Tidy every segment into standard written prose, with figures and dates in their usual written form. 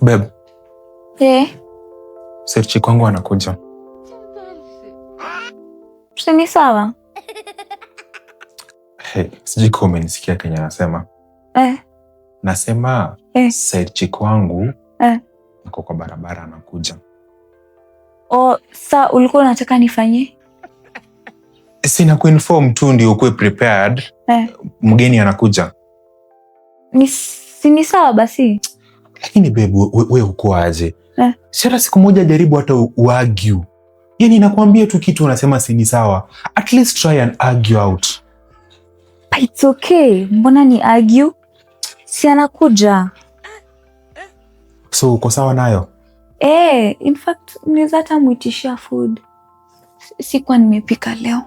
Babe. Search kwangu anakuja. Ni sawa? Sijui kama umenisikia Kenya nasema. Nasema Search kwangu niko kwa barabara anakuja. Sa ulikuwa unataka nifanye? Sina kuinform tu ndio ukue prepared. Mgeni anakuja. Ni sawa basi. Lakini babe, wewe uko aje? Sasa siku moja jaribu hata uargue. Yaani nakwambia tu kitu unasema si ni sawa. At least try and argue out. But it's okay. Mbona ni argue? Si anakuja. So uko sawa nayo? In fact, niweza hata muitishia food. Sikuwa nimepika leo.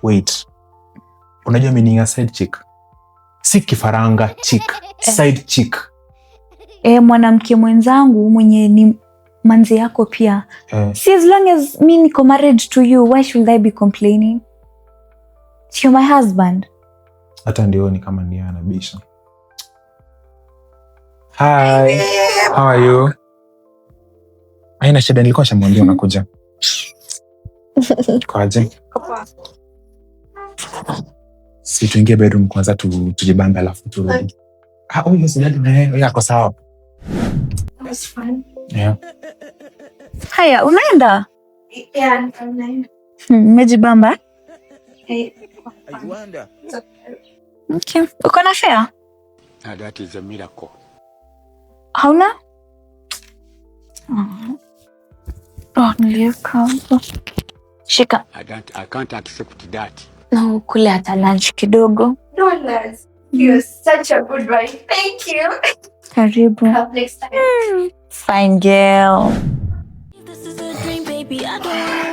Wait. Unajua meaning ya side chick? Si kifaranga chick, side chick. Mwanamke mwenzangu mwenye ni manzi yako pia. See, as long as me niko married to you, why should I be complaining? You're my husband. Hata ndio ni kama ni anabisha. Hi. How are you? Haina shida, nilikuwa shamwambia unakuja. Kwaje? Si tuingie bedroom kwanza tujibambe alafu turudi. Yes, daddy na yeye yako sawa. That's fine. Yeah. Haya, unaenda? Yeah, I'm naenda. Mmejibamba? Wonder. Okay. Uko na fare? That is a miracle. Hauna? Niliweka. Shika. I can't accept that. Na ukule hata lunch kidogo. No, Lars. You're such a good wife. Thank you. Karibu. Have next time. Fine girl. This is a dream, baby. I don't